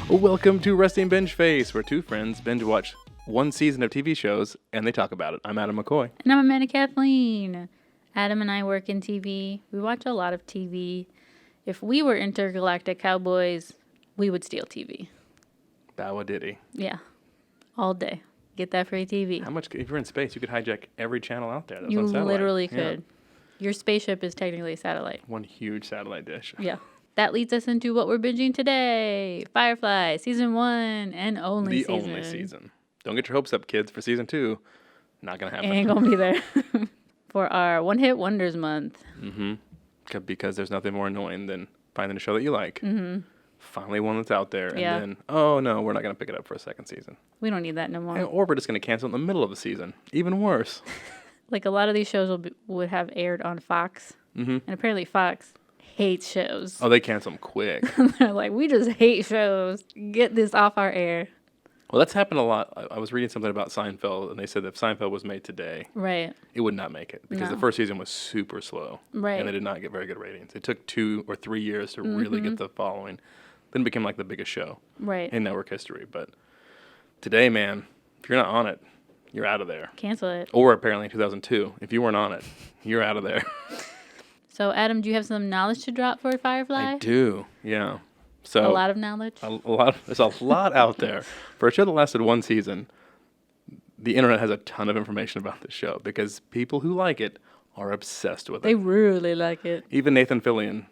Welcome to Resting Binge Face, where two friends binge watch one season of TV shows and they talk about it. I'm Adam McCoy. And I'm Amanda Kathleen. Adam and I work in TV. We watch a lot of TV. If we were intergalactic cowboys, we would steal TV. Bow Diddy. Yeah. All day. Get that free TV. How much, if you're in space, you could hijack every channel out there. That's You on satellite. literally could. Yeah. Your spaceship is technically a satellite. One huge satellite dish. Yeah. That leads us into what we're binging today. Firefly, season 1 and only season. The only season. Don't get your hopes up, kids, for season 2. Not going to happen. Ain't going to be there. For our One Hit Wonders month. Mm-hmm. Because there's nothing more annoying than finding a show that you like. Mm-hmm. Finally one that's out there. And then, oh no, we're not going to pick it up for a second season. We don't need that no more. Or we're just going to cancel it in the middle of the season. Even worse. Like a lot of these shows would have aired on Fox. Mm-hmm. And apparently Fox hates shows. Oh, they cancel them quick. They're like, we just hate shows. Get this off our air. Well, that's happened a lot. I was reading something about Seinfeld, and they said that if Seinfeld was made today, right, it would not make it because the first season was super slow, right, and they did not get very good ratings. It took 2 or 3 years to really get the following. Then it became like the biggest show in network history. But today, man, if you're not on it, you're out of there. Cancel it. Or apparently in 2002, if you weren't on it, you're out of there. So, Adam, do you have some knowledge to drop for Firefly? I do, yeah. So a lot of knowledge? There's a lot out there. For a show that lasted one season, the internet has a ton of information about this show because people who like it are obsessed with it. They really like it. Even Nathan Fillion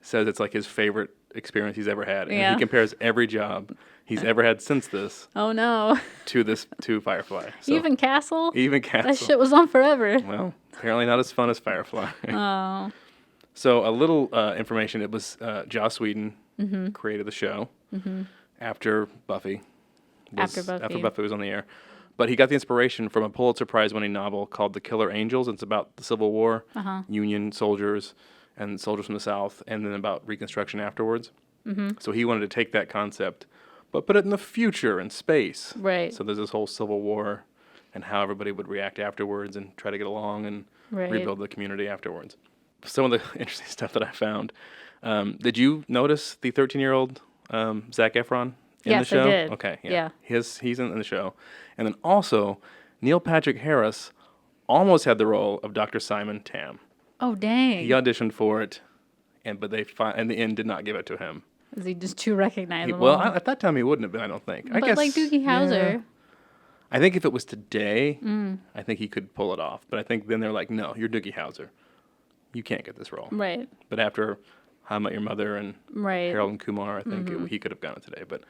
says it's like his favorite experience he's ever had. And he compares every job he's ever had since this to Firefly. So, Even Castle? Even Castle. That shit was on forever. Well, apparently not as fun as Firefly. Oh. So a little information. It was Joss Whedon created the show after Buffy was on the air. But he got the inspiration from a Pulitzer Prize-winning novel called The Killer Angels. It's about the Civil War, Union soldiers and soldiers from the South, and then about Reconstruction afterwards. So he wanted to take that concept, but put it in the future, in space. Right. So there's this whole Civil War and how everybody would react afterwards and try to get along and rebuild the community afterwards. Some of the interesting stuff that I found. Did you notice the 13-year-old Zac Efron in the show? Yes, I did. Okay, yeah. He's in the show. And then also, Neil Patrick Harris almost had the role of Dr. Simon Tam. Oh, dang. He auditioned for it, but they in the end did not give it to him. Is he just too recognizable? Well, at that time he wouldn't have been, I don't think. But like Doogie Howser. Yeah. I think if it was today, I think he could pull it off. But I think then they're like, no, you're Doogie Howser. You can't get this role. Right. But after How I Met Your Mother and Harold and Kumar, I think he could have gotten it today. But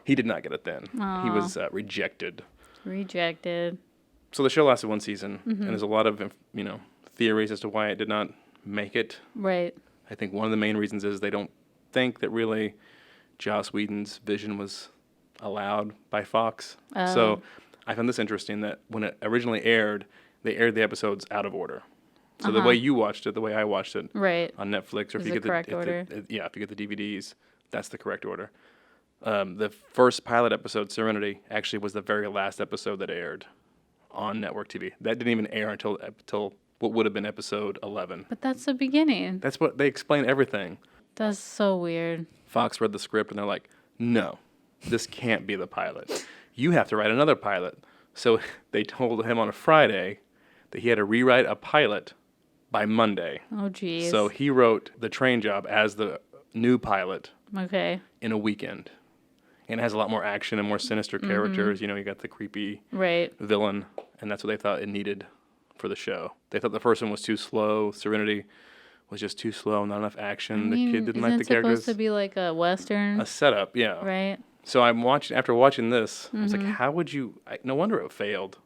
he did not get it then. Aww. He was rejected. Rejected. So the show lasted one season, and there's a lot of theories as to why it did not make it. Right. I think one of the main reasons is they don't think that really Joss Whedon's vision was allowed by Fox. So I found this interesting that when it originally aired, they aired the episodes out of order. So the way you watched it, the way I watched it on Netflix, or if you get correct order. If you get the DVDs, that's the correct order. The first pilot episode, Serenity, actually was the very last episode that aired on network TV. That didn't even air until what would have been episode 11. But that's the beginning. That's what they explain everything. That's so weird. Fox read the script and they're like, no, this can't be the pilot. You have to write another pilot. So they told him on a Friday that he had to rewrite a pilot by Monday. Oh, geez. So he wrote The Train Job as the new pilot in a weekend. And it has a lot more action and more sinister characters. You got the creepy villain, and that's what they thought it needed for the show. They thought the first one was too slow. Serenity was just too slow, not enough action. The kid didn't like the characters. Isn't it supposed to be like a Western? A setup, yeah. Right. So after watching this, I was like, how would you... no wonder it failed.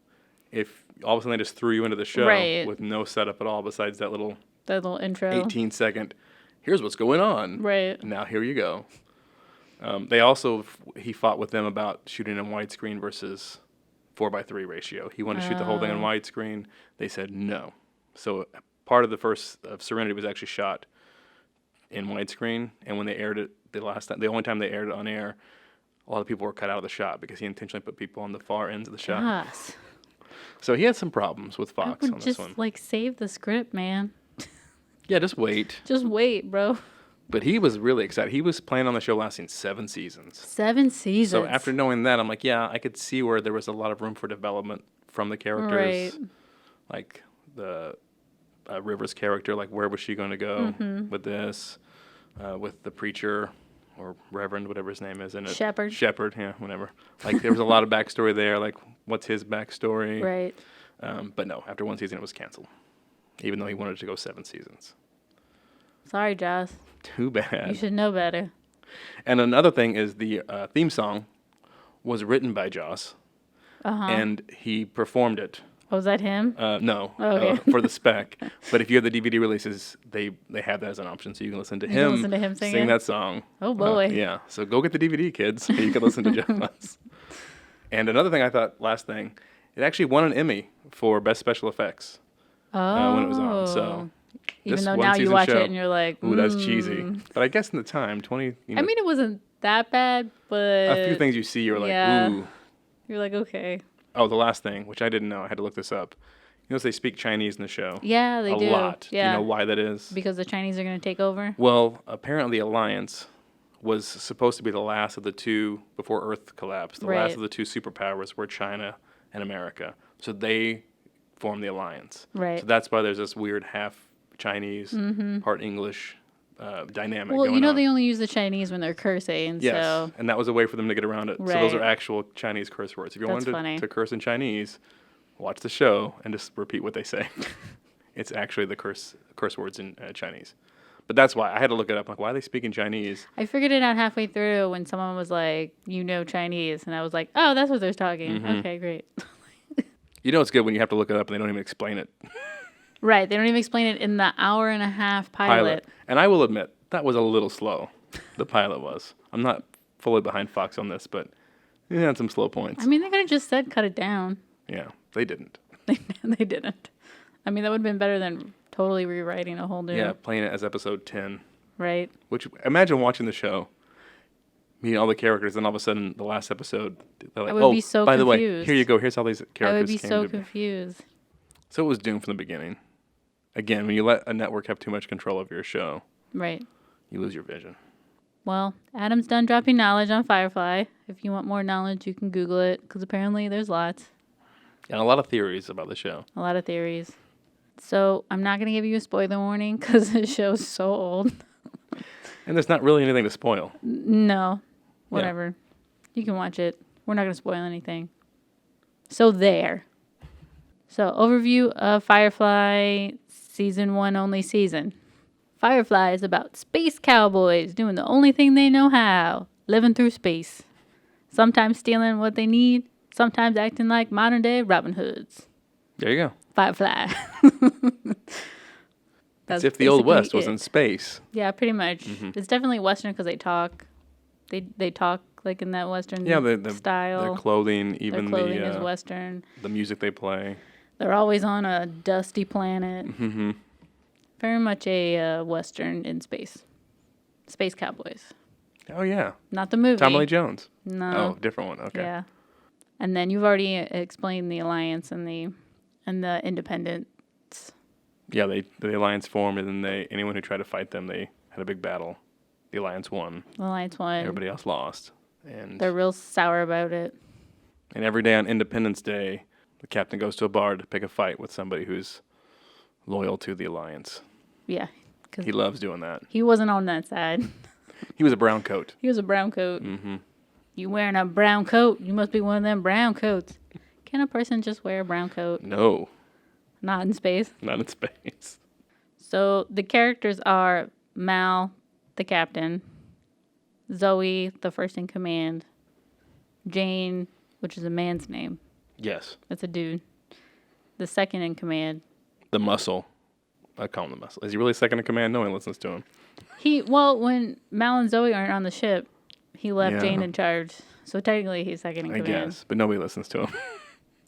If all of a sudden they just threw you into the show with no setup at all besides that little intro, 18-second, here's what's going on. Right. Now here you go. He fought with them about shooting in widescreen versus 4:3 ratio. He wanted to shoot the whole thing in widescreen. They said no. So part of the first of Serenity was actually shot in widescreen, and when they aired it the only time they aired it on air, a lot of people were cut out of the shot because he intentionally put people on the far ends of the shot. Gosh. So he had some problems with Fox on this one. Just save the script, man. Yeah, just wait. Just wait, bro. But he was really excited. He was planning on the show lasting 7 seasons. 7 seasons. So after knowing that, I'm like, yeah, I could see where there was a lot of room for development from the characters. Right. Like the Rivers character, like where was she going to go with this? With the preacher or reverend, whatever his name is in it. Shepherd, yeah, whatever. Like there was a lot of backstory there. Like what's his backstory? Right. But no, after 1 season it was canceled, even though he wanted to go 7 seasons. Sorry, Joss. Too bad. You should know better. And another thing is the theme song was written by Joss, and he performed it. Oh, was that him? No, okay. For the spec. But if you have the DVD releases, they have that as an option, so you can listen to him sing that song. Oh, boy. Yeah, so go get the DVD, kids, so you can listen to Joss. And another thing I thought, last thing, it actually won an Emmy for Best Special Effects when it was on. So even though now you watch it and you're like, ooh, that's cheesy. But I guess in the time, 20... I mean, it wasn't that bad, but... A few things you see, you're like, ooh. You're like, okay. Oh, the last thing, which I didn't know. I had to look this up. You know, they speak Chinese in the show. Yeah, they do. A lot. Yeah. Do you know why that is? Because the Chinese are going to take over? Well, apparently the Alliance was supposed to be the last of the two, before Earth collapsed, the last of the two superpowers were China and America. So they formed the Alliance. Right. So that's why there's this weird half Chinese, part English dynamic well, going on. they only use the Chinese when they're cursing. Yes, so. And that was a way for them to get around it. Right. So those are actual Chinese curse words. If you wanted to curse in Chinese, watch the show and just repeat what they say. It's actually the curse words in Chinese. But that's why I had to look it up. Like, why are they speaking Chinese? I figured it out halfway through when someone was like, Chinese. And I was like, oh, that's what they're talking. Okay, great. You know it's good when you have to look it up and they don't even explain it. Right. They don't even explain it in the hour-and-a-half pilot. And I will admit, that was a little slow. The pilot was. I'm not fully behind Fox on this, but it had some slow points. I mean, they could have just said cut it down. Yeah, they didn't. They didn't. I mean, that would have been better than totally rewriting a whole new... Yeah, playing it as episode 10. Right. Which, imagine watching the show, meeting all the characters, and all of a sudden, the last episode, they're like, I would be so by confused. the way, here you go, here's how these characters I would be came so to confused. Be. So it was doomed from the beginning. Again, when you let a network have too much control over your show, right, you lose your vision. Well, Adam's done dropping knowledge on Firefly. If you want more knowledge, you can Google it, because apparently there's lots. And a lot of theories about the show. A lot of theories. So I'm not going to give you a spoiler warning, because the show's so old. And there's not really anything to spoil. No. Whatever. Yeah. You can watch it. We're not going to spoil anything. So there. So overview of Firefly season 1 only season. Firefly is about space cowboys doing the only thing they know how, living through space. Sometimes stealing what they need, sometimes acting like modern day Robin Hoods. There you go. Firefly. That's if the Old West was in space. Yeah, pretty much. It's definitely Western because they talk. They talk like in that Western style. Their clothing, even their clothing is Western. The music they play. They're always on a dusty planet. Very much a Western in space. Space cowboys. Oh, yeah. Not the movie. Tommy Lee Jones. No. Oh, different one. Okay. Yeah. And then you've already explained the Alliance and the Independents. Yeah, the Alliance formed, and then anyone who tried to fight them, they had a big battle. The Alliance won. The Alliance won. Everybody else lost. And they're real sour about it. And every day on Independence Day, the captain goes to a bar to pick a fight with somebody who's loyal to the Alliance. Yeah. He loves doing that. He wasn't on that side. He was a brown coat. He was a brown coat. You wearing a brown coat? You must be one of them brown coats. Can a person just wear a brown coat? No. Not in space? Not in space. So the characters are Mal, the captain, Zoe, the first in command, Jane, which is a man's name. Yes. That's a dude. The second in command. The muscle. I call him the muscle. Is he really second in command? No one listens to him. When Mal and Zoe aren't on the ship, he left Jane in charge. So technically he's second in command. I guess, but nobody listens to him.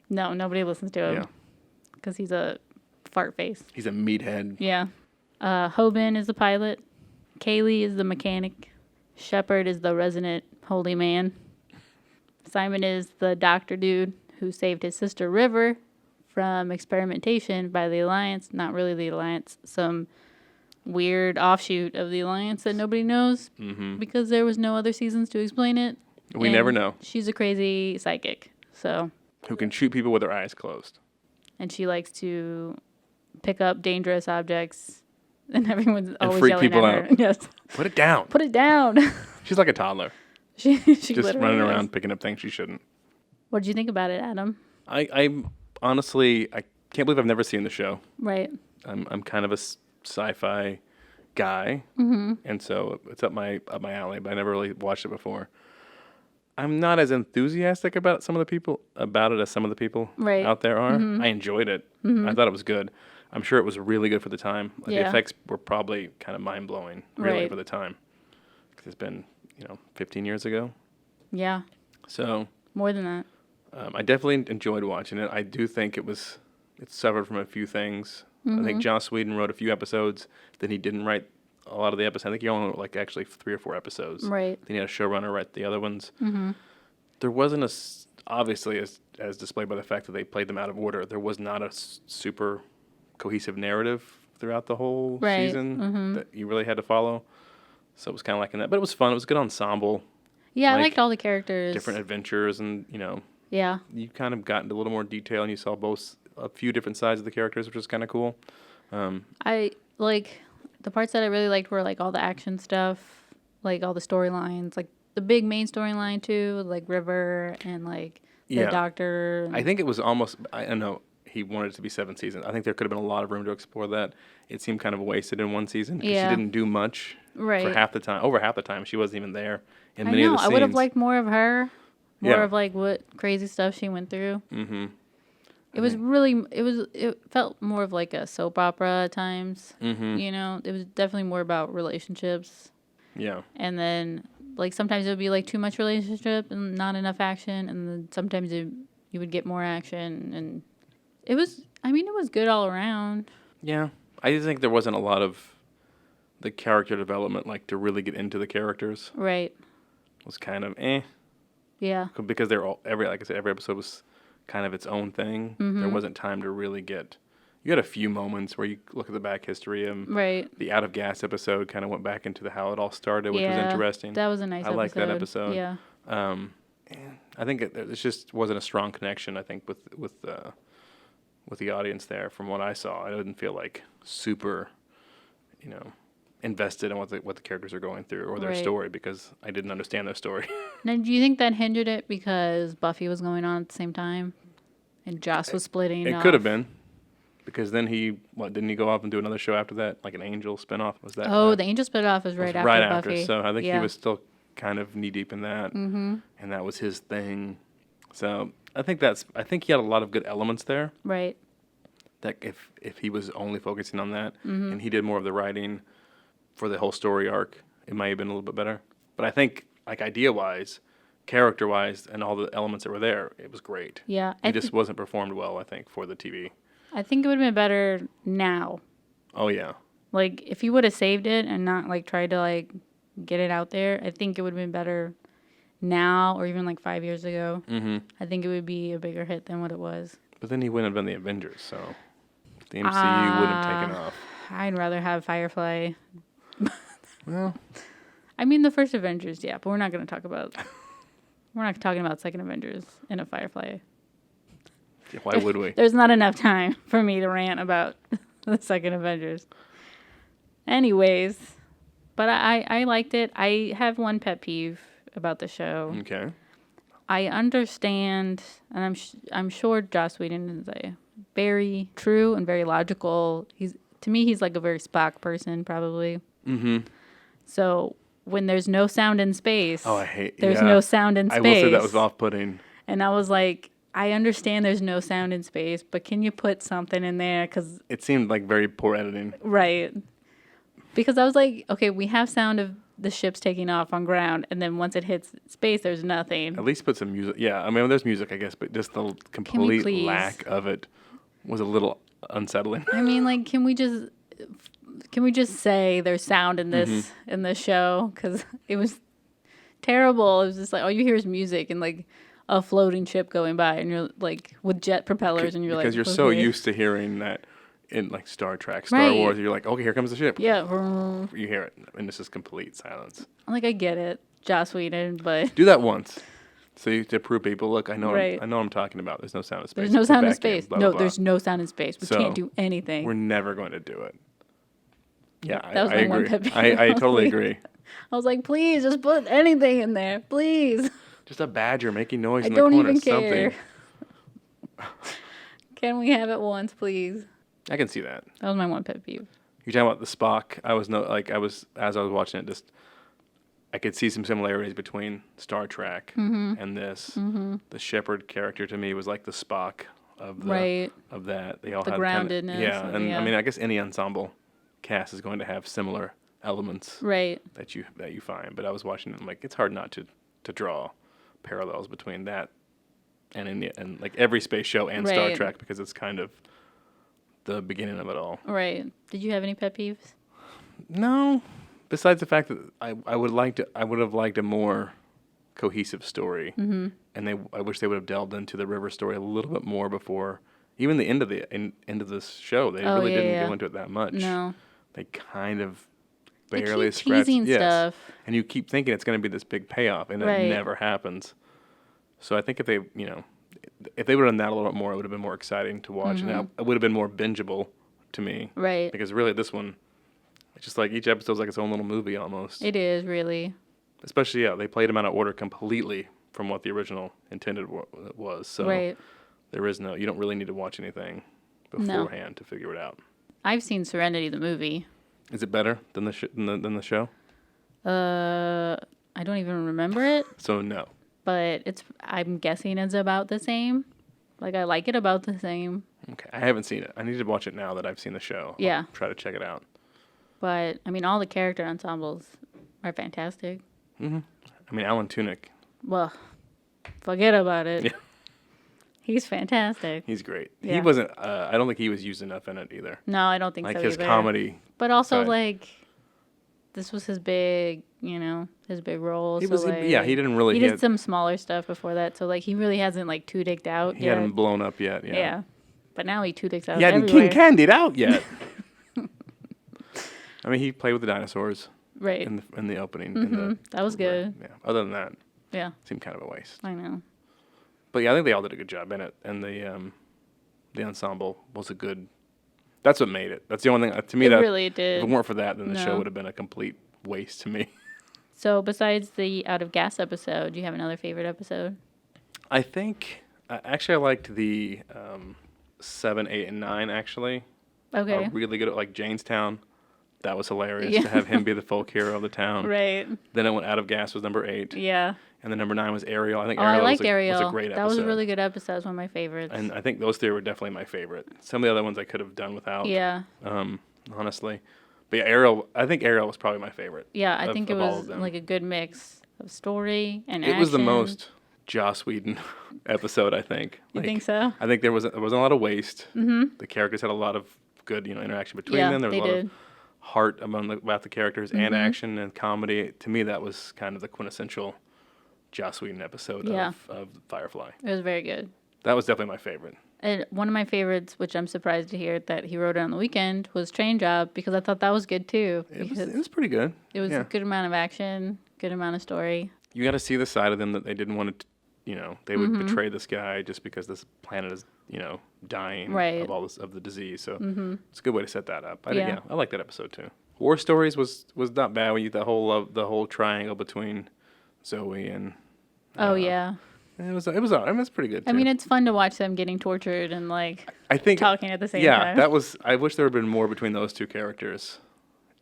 No, nobody listens to him. Yeah. Because he's a fart face. He's a meathead. Yeah. Hoban is the pilot. Kaylee is the mechanic. Shepard is the resident holy man. Simon is the doctor dude who saved his sister River from experimentation by the Alliance. Not really the Alliance. Some weird offshoot of the Alliance that nobody knows because there was no other seasons to explain it. We never know. She's a crazy psychic, so. Who can shoot people with their eyes closed. And she likes to pick up dangerous objects, and everyone's always freak yelling people at her. out. Yes. Put it down. Put it down. She's like a toddler. she just running around picking up things she shouldn't. What did you think about it, Adam? I honestly, I can't believe I've never seen the show. Right. I'm kind of a sci-fi guy, and so it's up my alley. But I never really watched it before. I'm not as enthusiastic about some of the people as some of the people out there are. I enjoyed it. I thought it was good. I'm sure it was really good for the time. The effects were probably kind of mind blowing, really, for the time. 'Cause it's been 15 years ago. Yeah. So more than that. I definitely enjoyed watching it. I do think it suffered from a few things. I think Joss Whedon wrote a few episodes. Then he didn't write a lot of the episodes. I think he only wrote actually 3 or 4 episodes. Right. Then he had a showrunner write the other ones. There wasn't obviously as displayed by the fact that they played them out of order. There was not a super cohesive narrative throughout the whole season that you really had to follow. So it was kind of like in that, but it was fun. It was a good ensemble. Yeah, I liked all the characters. Different adventures, and Yeah. you kind of got into a little more detail, and you saw a few different sides of the characters, which was kind of cool. I like the parts that I really liked were like all the action stuff, like all the storylines, like the big main storyline too, like River and like the doctor. I think it was almost. I know he wanted it to be 7 seasons. I think there could have been a lot of room to explore that. It seemed kind of wasted in one season because she didn't do much for half the time. Over half the time, she wasn't even there in many of the scenes. I would have liked more of her, more of like what crazy stuff she went through. It felt more of like a soap opera at times. It was definitely more about relationships. Yeah. And then like sometimes it would be like too much relationship and not enough action, and then sometimes you would get more action, and it was good all around. Yeah. I just think there wasn't a lot of the character development, like to really get into the characters. Right. It was kind of eh. Yeah. Because every episode was kind of its own thing. There wasn't time to really get. You had a few moments where you look at the back history and the Out of Gas episode kind of went back into how it all started, which was interesting. That was a nice episode. I liked that episode. Yeah. I think it just wasn't a strong connection. I think with the audience there, from what I saw, I didn't feel like super, invested in what the characters are going through or their story, because I didn't understand their story. Now, do you think that hindered it because Buffy was going on at the same time, and Joss was splitting? It could have been, because then didn't he go off and do another show after that, like an Angel spinoff? Was that? Oh, the Angel spinoff was right after Buffy. So I think he was still kind of knee deep in that, and that was his thing. So I think he had a lot of good elements there. Right. That if he was only focusing on that, and he did more of the writing for the whole story arc, it might have been a little bit better. But I think, like, idea-wise, character-wise, and all the elements that were there, it was great. Yeah. It just wasn't performed well, I think, for the TV. I think it would have been better now. Oh, yeah. Like, if he would have saved it and not, like, tried to, like, get it out there, I think it would have been better now, or even, like, 5 years ago. I think it would be a bigger hit than what it was. But then he wouldn't have done the Avengers, so the MCU wouldn't have taken off. I'd rather have Firefly. Well, I mean, the first Avengers, yeah, but we're not going to talk about. We're not talking about second Avengers in a Firefly. Why would we? There's not enough time for me to rant about the second Avengers. Anyways, but I liked it. I have one pet peeve about the show. Okay. I understand, and I'm sure Joss Whedon is a very true and very logical. To me, he's like a very Spock person, probably. So when there's no sound in space, there's no sound in space. I will say that was off-putting. And I was like, I understand there's no sound in space, but can you put something in there? Because it seemed like very poor editing. Right. Because I was like, okay, we have sound of the ship's taking off on ground, and then once it hits space, there's nothing. At least put some music. Yeah, I mean, there's music, I guess, but just the complete lack of it was a little unsettling. I mean, like, can we just say there's sound in this in this show? Because it was terrible. It was just like all you hear is music and like a floating ship going by, and you're like with jet propellers, and you're because you're so used to hearing that in like Star Trek, Star Wars, you're like, okay, here comes the ship. Yeah. You hear it, and it's just complete silence. Like, I get it, Joss Whedon, but do that once. So to prove people, look, I know Right. I know what I'm talking about. There's no sound in space. there's no It's a sound in vacuum, space. blah, No, blah, blah. there's no sound in space. We So, can't do anything. We're never going to do it. Yeah, That was I my agree. one pet peeve. I totally agree. I was like, please, just put anything in there, please. Just a badger making noise I in the don't corner. even care. Something. Can we have it once, please? I can see that. That was my one pet peeve. You're talking about the Spock. As I was watching it, just I could see some similarities between Star Trek and this. Mm-hmm. The Shepard character to me was like the Spock of that. They all The had groundedness. and I mean, I guess any ensemble cast is going to have similar elements that you find. But I was watching it, I'm like, it's hard not to draw parallels between that and like every space show and Star Trek, because it's kind of the beginning of it all. Right. Did you have any pet peeves? No. Besides the fact that I would have liked a more cohesive story, and I wish they would have delved into the river story a little bit more before even the end of this show. They really didn't go into it that much. No, they kind of they barely keep scratched. teasing stuff, and you keep thinking it's going to be this big payoff, and it never happens. So I think if they would have done that a little bit more, it would have been more exciting to watch, and it would have been more bingeable to me. Right. Because really, this one. It's just like each episode's like its own little movie almost. It is, really. Especially, they played them out of order completely from what the original intended was. So there is you don't really need to watch anything beforehand to figure it out. I've seen Serenity, the movie. Is it better than the show? I don't even remember it. So no. But I'm guessing it's about the same. Like, I like it about the same. Okay, I haven't seen it. I need to watch it now that I've seen the show. Yeah. I'll try to check it out. But, I mean, all the character ensembles are fantastic. Mm-hmm. I mean, Alan Tudyk. Well, forget about it. Yeah. He's fantastic. He's great. Yeah. He wasn't, I don't think he was used enough in it either. No, I don't think so either. Like his comedy. But also, this was his big, his big role. He didn't really. He did some smaller stuff before that, so, he really hasn't, Tudycked out yet. He hadn't blown up yet, Yeah. But now he Tudyk's out He hadn't everywhere. King Candied out yet. I mean, he played with the dinosaurs. Right. In the opening. Mm-hmm. That was good. Yeah. Other than that, yeah, seemed kind of a waste. I know. But yeah, I think they all did a good job in it, and the ensemble was a good. That's what made it. That's the only thing to me. It that really did. If it weren't for that, then the show would have been a complete waste to me. So besides the Out of Gas episode, do you have another favorite episode? I think actually I liked the 7, 8, and 9 actually. Okay. Really good at Janestown. That was hilarious to have him be the folk hero of the town. Right. Then it went Out of Gas was number 8. Yeah. And then number 9 was Ariel. I think I liked Ariel. Was a great episode. That was a really good episode. It was one of my favorites. And I think those 3 were definitely my favorite. Some of the other ones I could have done without. Yeah. Honestly. But yeah, I think Ariel was probably my favorite. Yeah, I think it was a good mix of story and action. It was the most Joss Whedon episode, I think. You think so? I think there wasn't a lot of waste. Mm-hmm. The characters had a lot of good, interaction between them. There was a lot of heart about the characters and action and comedy. To me, that was kind of the quintessential Joss Whedon episode of Firefly. It was very good. That was definitely my favorite. And one of my favorites, which I'm surprised to hear that he wrote it on the weekend, was Train Job, because I thought that was good too. It was pretty good. It was a good amount of action, good amount of story. You got to see the side of them that they didn't want to, they would betray this guy just because this planet is, dying of all this of the disease. So it's a good way to set that up. I like that episode too. War Stories was not bad when the whole triangle between Zoe and. It was pretty good too. I mean, it's fun to watch them getting tortured and I think talking at the same time. Yeah, I wish there had been more between those two characters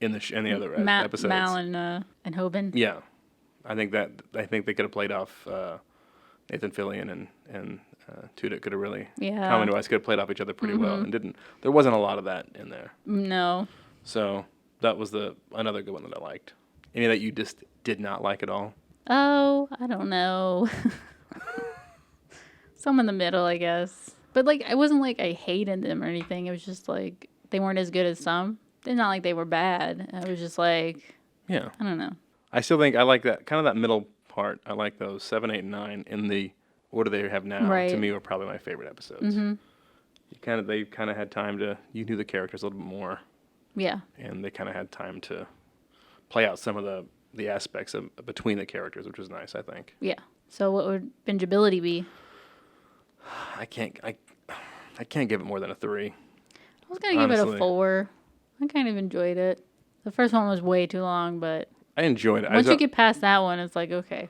in the other episodes. Mal and Hoban. Yeah, I think they could have played off Nathan Fillion and Tudyk could have really comedy-wise could have played off each other pretty well and didn't. There wasn't a lot of that in there. No. So that was another good one that I liked. Any that you just did not like at all? Oh, I don't know. Some in the middle, I guess. But it wasn't I hated them or anything. It was just they weren't as good as some. It's not like they were bad. I was just I don't know. I still think I like that kind of that middle part. I like those 7, 8, and 9 in the order they have now. Right. To me, were probably my favorite episodes. Mm-hmm. They kind of had time to, you knew the characters a little bit more. Yeah. And they kind of had time to play out some of the aspects of between the characters, which was nice, I think. Yeah. So what would bingeability be? I can't give it more than a 3. I was going to give it a 4. I kind of enjoyed it. The first one was way too long, but I enjoyed it. Once you get past that one, it's like, okay.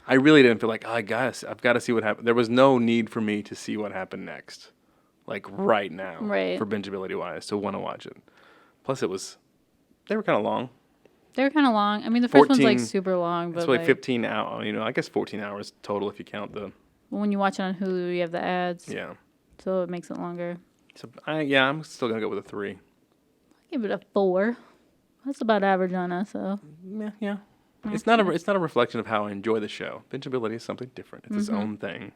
I really didn't feel like, oh, I've got to see what happened. There was no need for me to see what happened next, like right now, for bingeability-wise, to want to watch it. Plus, they were kind of long. They were kind of long. I mean, the first one's like super long, but it's like 15 hours. I guess 14 hours total if you count the. When you watch it on Hulu, you have the ads. Yeah. So it makes it longer. So I'm still gonna go with a 3. I give it a 4. That's about average on us, so. Yeah. It's not a reflection of how I enjoy the show. Bingeability is something different. It's its own thing,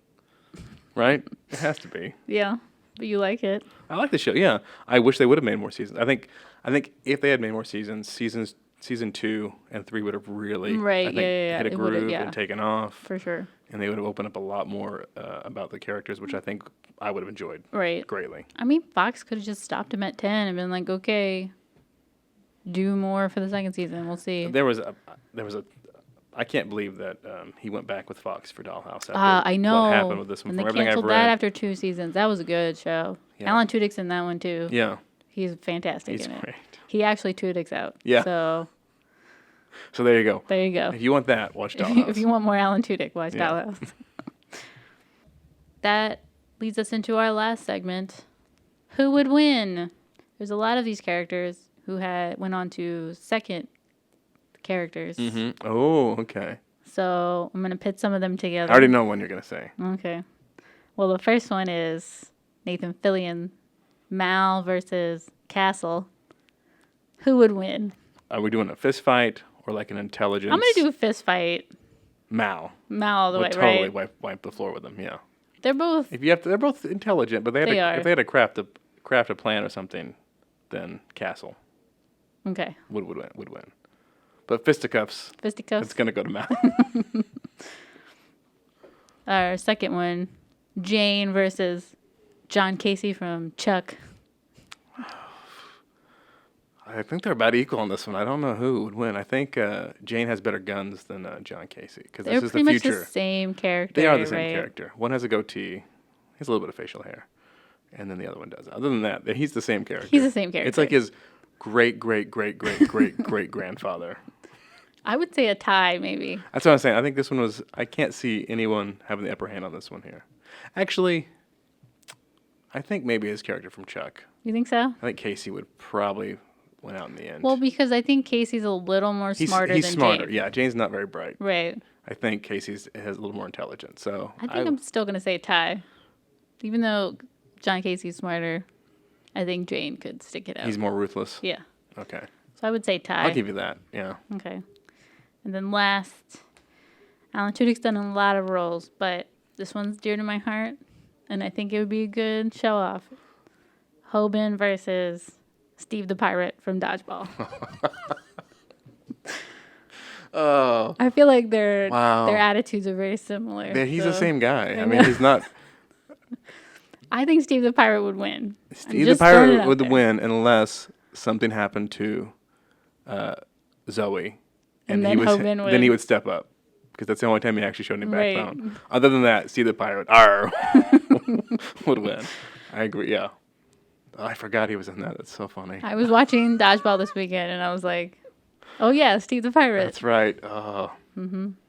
right? It has to be. Yeah, but you like it. I like the show. Yeah, I wish they would have made more seasons. I think if they had made more season 2 and 3 would have really hit a groove and taken off for sure. And they would have opened up a lot more about the characters, which I think I would have enjoyed greatly. I mean, Fox could have just stopped him at 10 and been like, okay, do more for the second season. We'll see. There was a. I can't believe that he went back with Fox for Dollhouse. I know. What happened with this one? And they From canceled that after 2 seasons. That was a good show. Yeah. Alan Tudyk's in that one too. Yeah. He's fantastic in great. it. He actually Tudyk's out. Yeah. So there you go. There you go. If you want that, watch Dollhouse. If you want more Alan Tudyk, watch Dollhouse. That leads us into our last segment. Who would win? There's a lot of these characters who went on to second characters. Mm-hmm. Oh, okay. So I'm going to pit some of them together. I already know one you're going to say. Okay. Well, the first one is Nathan Fillion, Mal versus Castle. Who would win? Are we doing a fist fight or like an intelligence? I'm going to do a fist fight. Mal all the way, totally right? wipe the floor with them, yeah. They're both... They're both intelligent, but if they had to craft a plan or something, then Castle would win. But fisticuffs. It's going to go to Mal. Our second one, Jane versus John Casey from Chuck. I think they're about equal on this one. I don't know who would win. I think Jane has better guns than John Casey because this is the future. They're pretty much the same character. They are the same character. One has a goatee. He has a little bit of facial hair, and then the other one does. Other than that, he's the same character. He's the same character. It's like his great grandfather. I would say a tie, maybe. That's what I'm saying. I think this one was. I can't see anyone having the upper hand on this one here. Actually, I think maybe his character from Chuck. You think so? I think Casey would probably win out in the end. Well, because I think Casey's a little more smarter than Jane. He's smarter. Yeah, Jane's not very bright. Right. I think Casey's has a little more intelligence. So I think I'm still going to say tie. Even though John Casey's smarter, I think Jane could stick it out. He's more ruthless? Yeah. Okay. So I would say tie. I'll give you that, yeah. Okay. And then last, Alan Tudyk's done a lot of roles, but this one's dear to my heart, and I think it would be a good show-off. Hoban versus Steve the Pirate from Dodgeball. Oh. I feel like their attitudes are very similar. Yeah, he's the same guy. I mean, he's not... I think Steve the Pirate would win. Steve the Pirate would win unless something happened to Zoe. And then he would step up. Because that's the only time he actually showed any backbone. Other than that, Steve the Pirate would win. I agree, yeah. Oh, I forgot he was in that. That's so funny. I was watching Dodgeball this weekend, and I was like, oh, yeah, Steve the Pirate. That's right. Oh,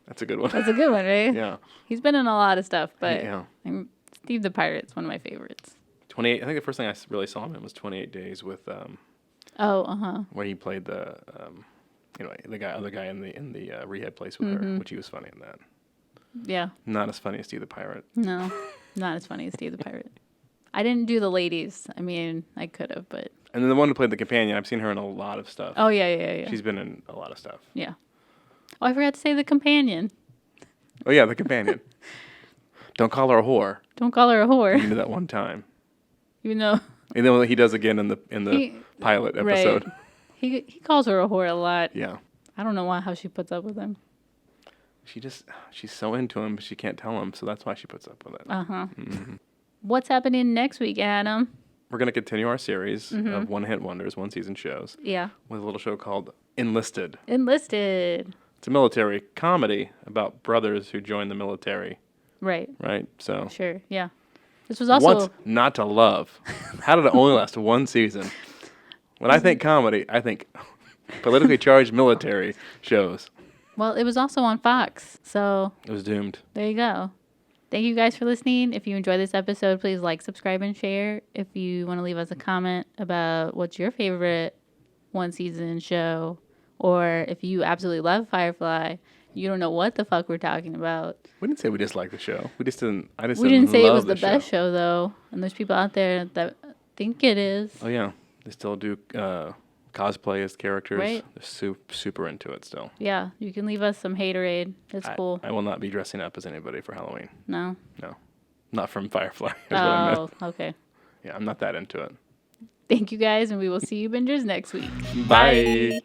that's a good one. That's a good one, right? Yeah. He's been in a lot of stuff, but Steve the Pirate's one of my favorites. 28. I think the first thing I really saw him in was 28 Days with... where he played the... the other guy in the rehab place with her, which he was funny in that. Yeah. Not as funny as Steve the Pirate. No, not as funny as Steve the Pirate. I didn't do the ladies. I mean, I could have, but... And then the one who played the companion, I've seen her in a lot of stuff. Oh, yeah. She's been in a lot of stuff. Yeah. Oh, I forgot to say the companion. Oh, yeah, the companion. Don't call her a whore. Don't call her a whore. You did that one time. Even though... And then he does again in the pilot episode. Right. He calls her a whore a lot. Yeah. I don't know how she puts up with him. She's so into him, but she can't tell him, so that's why she puts up with it. Uh-huh. Mm-hmm. What's happening next week, Adam? we're going to continue our series of one-hit wonders, one-season shows. Yeah. With a little show called Enlisted. Enlisted. It's a military comedy about brothers who join the military. Right. Right? So. Sure, yeah. This was also... What's not to love? How did it only last one season? When I think comedy, I think politically charged military shows. Well, it was also on Fox, so... It was doomed. There you go. Thank you guys for listening. If you enjoyed this episode, please like, subscribe, and share. If you want to leave us a comment about what's your favorite one-season show, or if you absolutely love Firefly, you don't know what the fuck we're talking about. We didn't say we disliked the show. We didn't say it was the best show, though. And there's people out there that think it is. Oh, yeah. They still do cosplay as characters. Right. They're super into it still. Yeah. You can leave us some haterade. It's cool. I will not be dressing up as anybody for Halloween. No? No. Not from Firefly. Is what I meant. Okay. Yeah, I'm not that into it. Thank you guys, and we will see you bingers next week. Bye.